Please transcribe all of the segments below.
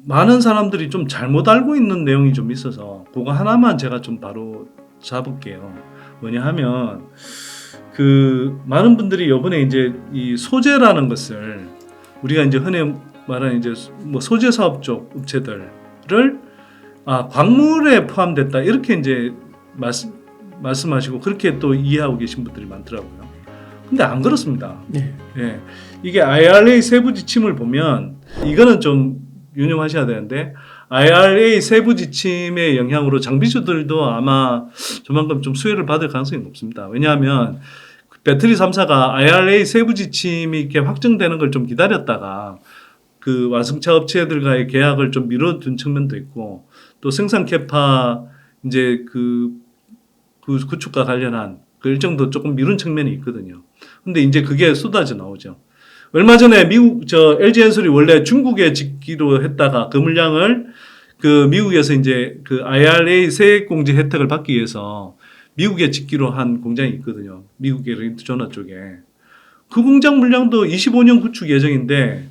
많은 사람들이 좀 잘못 알고 있는 내용이 좀 있어서 그거 하나만 제가 좀 바로 잡을게요. 뭐냐 하면 그 많은 분들이 이번에 이제 이 소재라는 것을 우리가 이제 흔히 말하는 이제 뭐 소재 사업 쪽 업체들을 광물에 포함됐다 이렇게 이제 말씀하시고 그렇게 또 이해하고 계신 분들이 많더라고요. 근데 안 그렇습니다. 네. 예. 이게 IRA 세부 지침을 보면 이거는 좀 유념하셔야 되는데 IRA 세부 지침의 영향으로 장비주들도 아마 조만간 좀 수혜를 받을 가능성이 높습니다. 왜냐하면 배터리 3사가 IRA 세부 지침이 이렇게 확정되는 걸 좀 기다렸다가 그 완성차 업체들과의 계약을 좀 미뤄둔 측면도 있고 또 생산 캐파 이제 그 구축과 관련한 그 일정도 조금 미룬 측면이 있거든요. 근데 이제 그게 쏟아져 나오죠. 얼마 전에 LG엔솔이 원래 중국에 짓기로 했다가 그 물량을 그 미국에서 이제 그 IRA 세액공제 혜택을 받기 위해서 미국에 짓기로 한 공장이 있거든요. 미국의 린트조나 쪽에. 그 공장 물량도 25년 구축 예정인데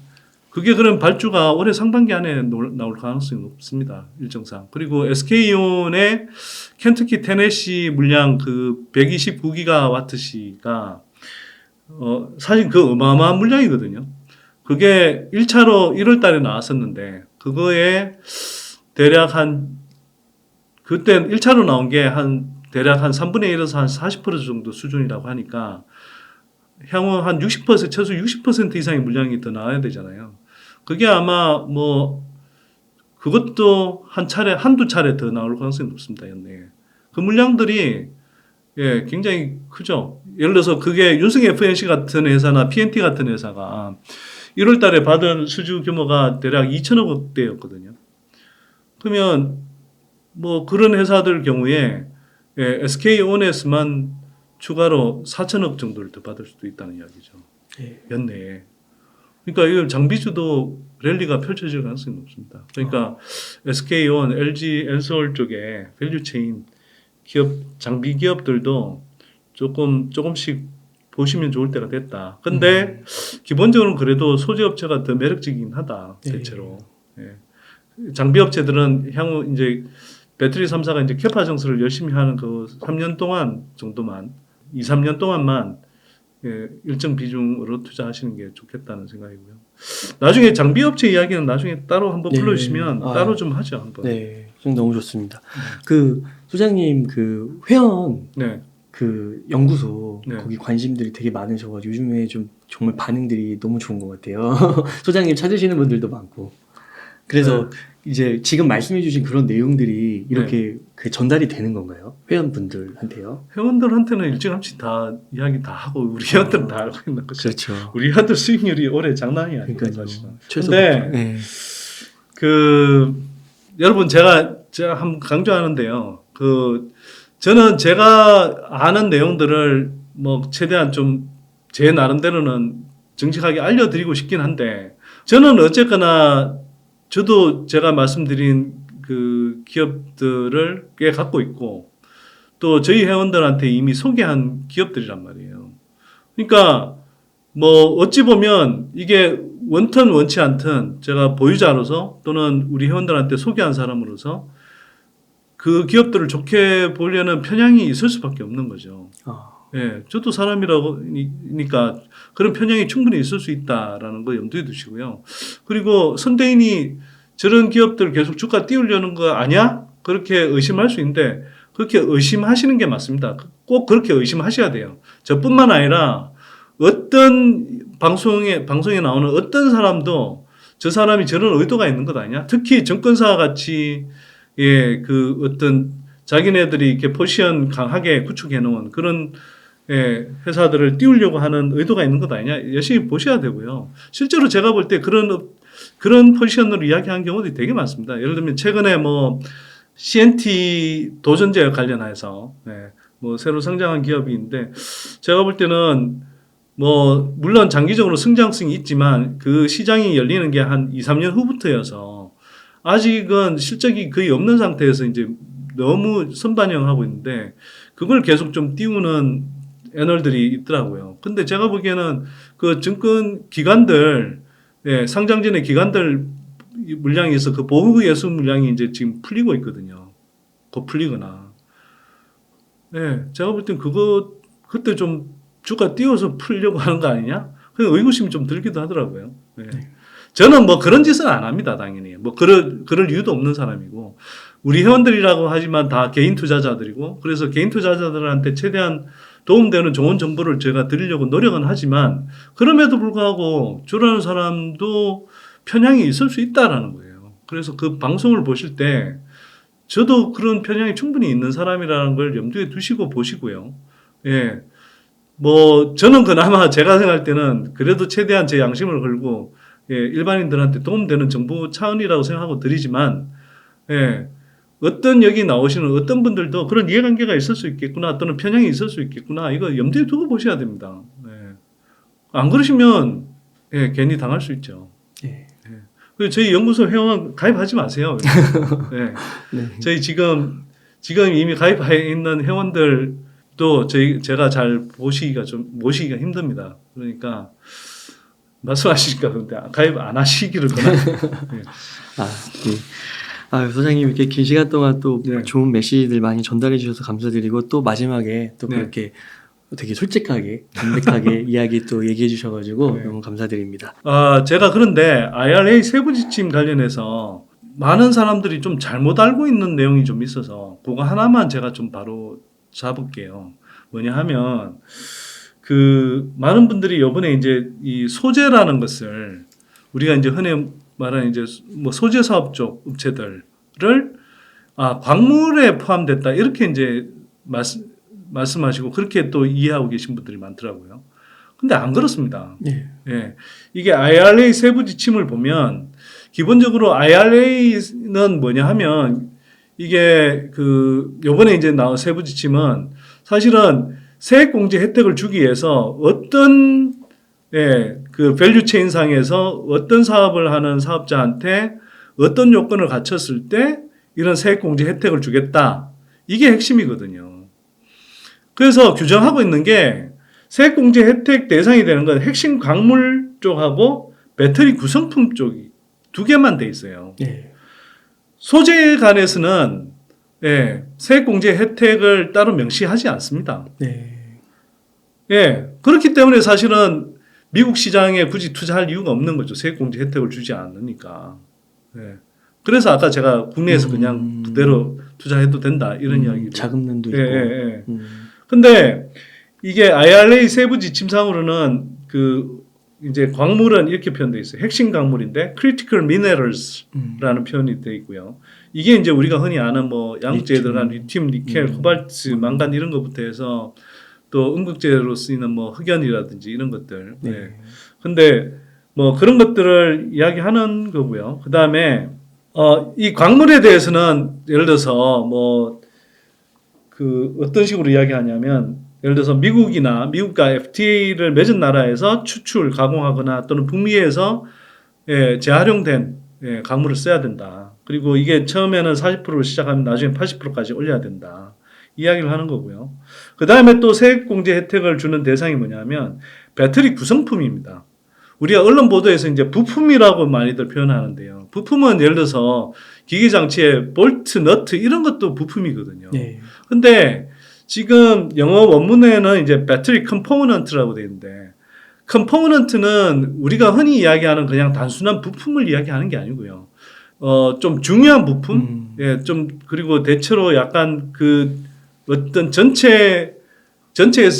그게 그럼 발주가 올해 상반기 안에 나올 가능성이 높습니다. 일정상. 그리고 SK이온의 켄터키 테네시 물량 그 129기가와트시가 사실 그 어마어마한 물량이거든요. 그게 1차로 1월 달에 나왔었는데 그거에 대략 그때 1차로 나온 게 대략 한 3분의 1에서 한 40% 정도 수준이라고 하니까 향후 한 60%, 최소 60% 이상의 물량이 더 나와야 되잖아요. 그게 아마 그것도 한두 차례 더 나올 가능성이 높습니다, 연내에. 그 물량들이, 굉장히 크죠. 예를 들어서 그게 윤승 FNC 같은 회사나 PNT 같은 회사가 1월 달에 받은 수주 규모가 대략 2천억 원대였거든요. 그러면 그런 회사들 경우에 SK온에서만 추가로 4천억 정도를 더 받을 수도 있다는 이야기죠. 연내에. 그러니까 이건 장비주도 랠리가 펼쳐질 가능성이 높습니다. 그러니까 SK온, LG 엔솔 쪽에 밸류체인 장비 기업들도 조금씩 보시면 좋을 때가 됐다. 근데 기본적으로 그래도 소재 업체가 더 매력적이긴 하다. 대체로. 장비 업체들은 향후 이제 배터리 3사가 이제 캐파 정수를 열심히 하는 그 3년 동안 정도만 2, 3년 동안만 일정 비중으로 투자하시는 게 좋겠다는 생각이고요. 나중에 장비업체 이야기는 나중에 따로 한번 불러주시면 따로 좀 하죠. 한번. 네, 좀 너무 좋습니다. 그 소장님 그 회원 그 연구소 거기 관심들이 되게 많으셔가지고 요즘에 좀 정말 반응들이 너무 좋은 것 같아요. 소장님 찾으시는 분들도 많고. 그래서 이제 지금 말씀해주신 그런 내용들이 이렇게 그 전달이 되는 건가요? 회원분들한테요? 회원들한테는 일찌감치 다 이야기 다 하고 우리 회원들은 다 알고 있는 거죠. 그렇죠. 우리 회원들 수익률이 올해 장난이 아니에요. 그러니까요. 근데 여러분 제가 한번 강조하는데요. 저는 제가 아는 내용들을 최대한 좀 제 나름대로는 정직하게 알려드리고 싶긴 한데 저는 어쨌거나 저도 제가 말씀드린 그 기업들을 꽤 갖고 있고 또 저희 회원들한테 이미 소개한 기업들이란 말이에요. 그러니까 어찌 보면 이게 원턴 원치 않든 제가 보유자로서 또는 우리 회원들한테 소개한 사람으로서 그 기업들을 좋게 보려는 편향이 있을 수밖에 없는 거죠. 저도 사람이라니까 그런 편향이 충분히 있을 수 있다라는 거 염두에 두시고요. 그리고 선대인이 저런 기업들 계속 주가 띄우려는 거 아니야? 그렇게 의심할 수 있는데 그렇게 의심하시는 게 맞습니다. 꼭 그렇게 의심하셔야 돼요. 저뿐만 아니라 어떤 방송에 나오는 어떤 사람도 저 사람이 저런 의도가 있는 것 아니야? 특히 정권사 같이 그 어떤 자기네들이 이렇게 포지션 강하게 구축해 놓은 그런 회사들을 띄우려고 하는 의도가 있는 것 아니냐? 열심히 보셔야 되고요. 실제로 제가 볼 때 그런 포지션으로 이야기한 경우들이 되게 많습니다. 예를 들면 최근에 CNT 도전제와 관련해서 새로 성장한 기업이 있는데 제가 볼 때는 물론 장기적으로 성장성이 있지만 그 시장이 열리는 게 한 2, 3년 후부터여서 아직은 실적이 거의 없는 상태에서 이제 너무 선반영하고 있는데 그걸 계속 좀 띄우는 애널들이 있더라고요. 근데 제가 보기에는 그 증권 기관들, 상장 전에 기관들 물량이 있어 그 보호 예수 물량이 이제 지금 풀리고 있거든요. 곧 풀리거나. 네, 제가 볼 땐 그때 좀 주가 띄워서 풀려고 하는 거 아니냐? 그 의구심이 좀 들기도 하더라고요. 네. 저는 뭐 그런 짓은 안 합니다, 당연히. 뭐 그럴 이유도 없는 사람이고. 우리 회원들이라고 하지만 다 개인 투자자들이고, 그래서 개인 투자자들한테 최대한 도움되는 좋은 정보를 제가 드리려고 노력은 하지만, 그럼에도 불구하고 주라는 사람도 편향이 있을 수 있다라는 거예요. 그래서 그 방송을 보실 때, 저도 그런 편향이 충분히 있는 사람이라는 걸 염두에 두시고 보시고요. 예. 뭐, 저는 그나마 제가 생각할 때는 그래도 최대한 제 양심을 걸고, 예, 일반인들한테 도움되는 정보 차원이라고 생각하고 드리지만, 예, 어떤 여기 나오시는 어떤 분들도 그런 이해관계가 있을 수 있겠구나, 또는 편향이 있을 수 있겠구나, 이거 염두에 두고 보셔야 됩니다. 예. 안 그러시면, 예, 괜히 당할 수 있죠. 예. 예. 그리고 저희 연구소 회원 가입하지 마세요. 예. 네. 저희 지금 이미 가입해 있는 회원들도 제가 잘 모시기가 힘듭니다. 그러니까, 말씀하시니까 근데 가입 안 하시기를 권합니다. 네. 네. 소장님 이렇게 긴 시간 동안 또 네. 좋은 메시지들 많이 전달해 주셔서 감사드리고 또 마지막에 또 네. 그렇게 되게 솔직하게 담백하게 이야기 또 얘기해 주셔가지고 네. 너무 감사드립니다. 제가 그런데 IRA 세부 지침 관련해서 많은 사람들이 좀 잘못 알고 있는 내용이 좀 있어서 그거 하나만 제가 좀 바로 잡을게요. 뭐냐 하면 많은 분들이 이번에 이제 이 소재라는 것을 우리가 이제 흔히 말하는 이제 뭐 소재 사업 쪽 업체들을 광물에 포함됐다 이렇게 이제 말씀하시고 그렇게 또 이해하고 계신 분들이 많더라고요. 근데 안 그렇습니다. 네. 예. 이게 IRA 세부 지침을 보면 기본적으로 IRA는 뭐냐 하면 이게 요번에 이제 나온 세부 지침은 사실은 세액 공제 혜택을 주기 위해서 어떤 그 밸류 체인 상에서 어떤 사업을 하는 사업자한테 어떤 요건을 갖췄을 때 이런 세액 공제 혜택을 주겠다. 이게 핵심이거든요. 그래서 규정하고 있는 게 세액 공제 혜택 대상이 되는 건 핵심 광물 쪽하고 배터리 구성품 쪽이 두 개만 돼 있어요. 네. 소재에 관해서는 세액 공제 혜택을 따로 명시하지 않습니다. 네. 그렇기 때문에 사실은 미국 시장에 굳이 투자할 이유가 없는 거죠. 세액 공제 혜택을 주지 않으니까. 그래서 아까 제가 국내에서 그냥 그대로 투자해도 된다 이런 이야기. 자금난도 있고. 근데 이게 IRA 세부 지침상으로는 이제 광물은 이렇게 표현되어 있어요. 핵심 광물인데 critical minerals라는 표현이 되어 있고요. 이게 이제 우리가 흔히 아는 뭐 양극재에 들어간 리튬, 니켈, 코발트, 망간 이런 것부터 해서 또 음극재로 쓰이는 뭐 흑연이라든지 이런 것들. 근데 뭐 그런 것들을 이야기하는 거고요. 그다음에 이 광물에 대해서는 예를 들어서 뭐 어떤 식으로 이야기하냐면 예를 들어서 미국과 FTA를 맺은 나라에서 추출, 가공하거나 또는 북미에서 재활용된 광물을 써야 된다. 그리고 이게 처음에는 40%로 시작하면 나중에 80%까지 올려야 된다. 이야기를 하는 거고요. 그 다음에 또 세액공제 혜택을 주는 대상이 뭐냐면 배터리 구성품입니다. 우리가 언론 보도에서 이제 부품이라고 많이들 표현하는데요. 부품은 예를 들어서 기기장치의 볼트, 너트 이런 것도 부품이거든요. 근데 지금 영어 원문에는 이제 배터리 컴포넌트라고 되어 있는데 컴포넌트는 우리가 흔히 이야기하는 그냥 단순한 부품을 이야기하는 게 아니고요. 좀 중요한 부품, 그리고 대체로 약간 어떤 전체에서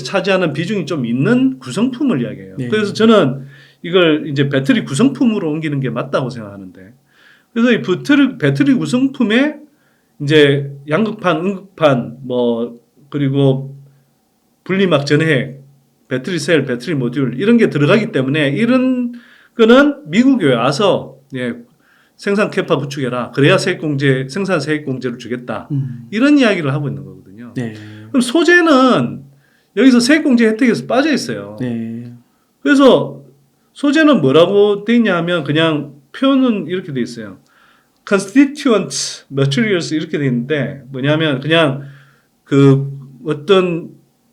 차지하는 비중이 좀 있는 구성품을 이야기해요. 그래서 저는 이걸 이제 배터리 구성품으로 옮기는 게 맞다고 생각하는데, 그래서 이 배터리 구성품에 이제 양극판, 음극판, 그리고 분리막 전해핵, 배터리 셀, 배터리 모듈 이런 게 들어가기 때문에 이런 거는 미국에 와서 생산 캐파 구축해라. 그래야 생산 세액 공제를 주겠다. 이런 이야기를 하고 있는 거거든요. 그럼 소재는 여기서 세액 공제 혜택에서 빠져 있어요. 그래서 소재는 뭐라고 돼 있냐 하면 그냥 표현은 이렇게 돼 있어요. constituent materials 이렇게 돼 있는데 뭐냐면 그냥 어떤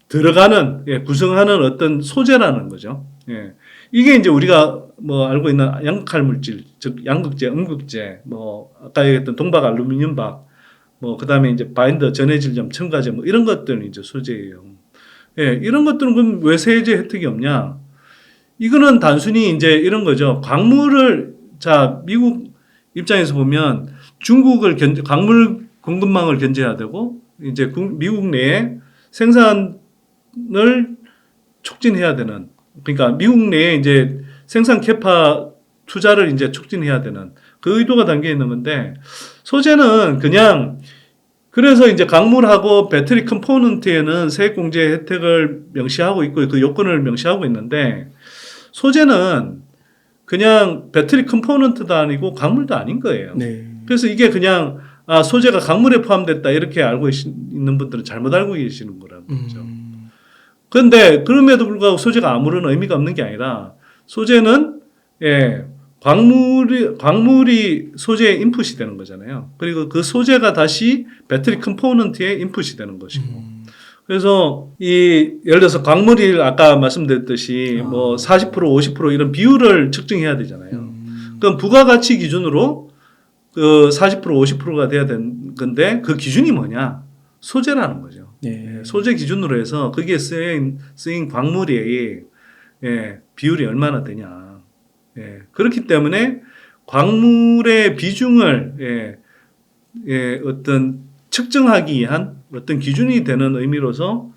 들어가는 구성하는 어떤 소재라는 거죠. 이게 이제 우리가 뭐 알고 있는 양극할 물질, 즉 양극재, 음극재, 뭐 아까 얘기했던 동박, 알루미늄박, 뭐 그다음에 이제 바인더, 전해질염, 첨가제 뭐 이런 것들은 이제 소재예요. 예, 이런 것들은 그럼 왜 세제 혜택이 없냐? 이거는 단순히 이제 이런 거죠. 광물을 자 미국 입장에서 보면 중국을 광물 공급망을 견제해야 되고 이제 미국 내에 생산을 촉진해야 되는, 그러니까 미국 내에 이제 생산 캐파 투자를 이제 촉진해야 되는 그 의도가 담겨 있는 건데, 소재는 그냥 그래서 이제 광물하고 배터리 컴포넌트에는 세액공제 혜택을 명시하고 있고 그 요건을 명시하고 있는데, 소재는 그냥 배터리 컴포넌트도 아니고 광물도 아닌 거예요. 네. 그래서 이게 그냥 소재가 광물에 포함됐다 이렇게 알고 있는 분들은 잘못 알고 계시는 거라는 거죠. 그런데 그럼에도 불구하고 소재가 아무런 의미가 없는 게 아니라, 소재는 광물이 소재의 인풋이 되는 거잖아요. 그리고 그 소재가 다시 배터리 컴포넌트의 인풋이 되는 것이고. 그래서 예를 들어서 광물이 아까 말씀드렸듯이 뭐 40% 50% 이런 비율을 측정해야 되잖아요. 그럼 부가가치 기준으로 그 40% 50%가 돼야 되는 건데, 그 기준이 뭐냐? 소재라는 거죠. 네. 소재 기준으로 해서 거기에 쓰인 광물의 비율이 얼마나 되냐. 그렇기 때문에 광물의 비중을 어떤 측정하기 위한 어떤 기준이 되는 의미로서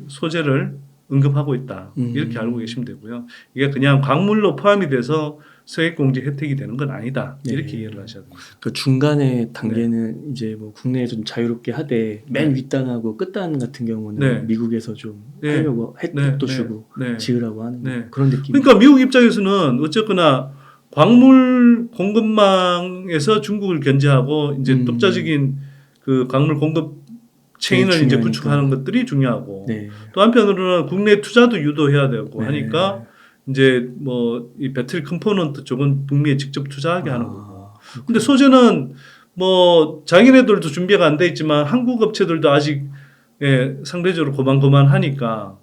소재를 언급하고 있다. 이렇게 알고 계시면 되고요. 이게 그냥 광물로 포함이 돼서 세액공제 혜택이 되는 건 아니다. 이렇게 이해를 하셔야 됩니다. 그 중간에 단계는 이제 뭐 국내에서 좀 자유롭게 하되 맨 윗단하고 끝단 같은 경우는 미국에서 좀 하려고 혜택도 주고 지으라고 하는 그런 느낌. 그러니까 미국 입장에서는 어쨌거나 광물 공급망에서 중국을 견제하고 이제 독자적인 그 광물 공급 체인을 이제 구축하는 것들이 중요하고, 또 한편으로는 국내 투자도 유도해야 되고 하니까 이제 뭐 이 배터리 컴포넌트 쪽은 북미에 직접 투자하게 하는 거고. 근데 소재는 뭐 자기네들도 준비가 안 돼 있지만 한국 업체들도 아직 상대적으로 고만고만하니까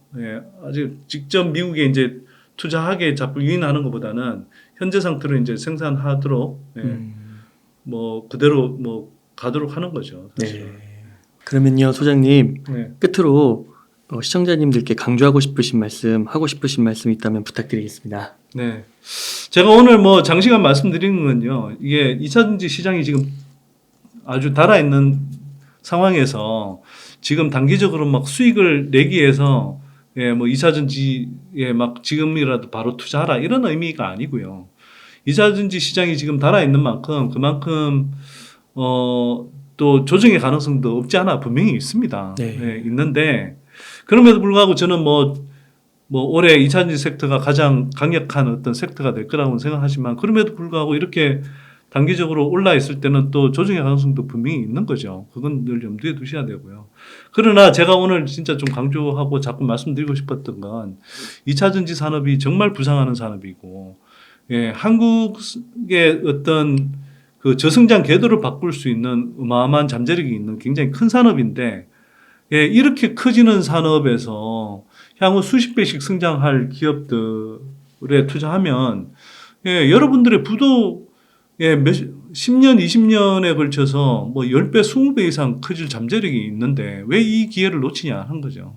아직 직접 미국에 이제 투자하게 자꾸 유인하는 것보다는 현재 상태로 이제 생산하도록 뭐 그대로 뭐 가도록 하는 거죠. 사실은. 그러면요, 소장님, 끝으로 시청자님들께 강조하고 싶으신 말씀, 하고 싶으신 말씀 있다면 부탁드리겠습니다. 네. 제가 오늘 뭐 장시간 말씀드리는 건요, 이게 2차전지 시장이 지금 아주 달아있는 상황에서 지금 단기적으로 막 수익을 내기 위해서 뭐 2차전지에 막 지금이라도 바로 투자하라 이런 의미가 아니고요. 2차전지 시장이 지금 달아있는 만큼 그만큼 또 조정의 가능성도 없지 않아 분명히 있습니다. 있는데, 그럼에도 불구하고 저는 뭐 올해 2차전지 섹터가 가장 강력한 어떤 섹터가 될 거라고 생각하지만, 그럼에도 불구하고 이렇게 단기적으로 올라 있을 때는 또 조정의 가능성도 분명히 있는 거죠. 그건 늘 염두에 두셔야 되고요. 그러나 제가 오늘 진짜 좀 강조하고 자꾸 말씀드리고 싶었던 건 2차전지 산업이 정말 부상하는 산업이고, 한국의 어떤 그 저성장 궤도를 바꿀 수 있는 어마어마한 잠재력이 있는 굉장히 큰 산업인데, 이렇게 커지는 산업에서 향후 수십 배씩 성장할 기업들에 투자하면 여러분들의 부도 10년, 20년에 걸쳐서 뭐 10배, 20배 이상 커질 잠재력이 있는데 왜 이 기회를 놓치냐 하는 거죠.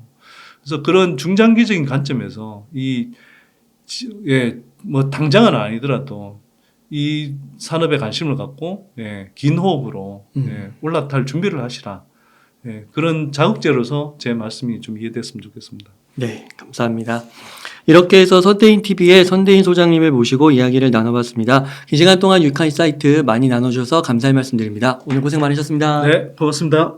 그래서 그런 중장기적인 관점에서 뭐 당장은 아니더라도 이 산업에 관심을 갖고 긴 호흡으로 올라탈 준비를 하시라. 그런 자극제로서 제 말씀이 좀 이해됐으면 좋겠습니다. 네, 감사합니다. 이렇게 해서 선대인TV의 선대인 소장님을 모시고 이야기를 나눠봤습니다. 긴 시간 동안 유익한 사이트 많이 나눠주셔서 감사의 말씀드립니다. 오늘 고생 많으셨습니다. 네, 고맙습니다.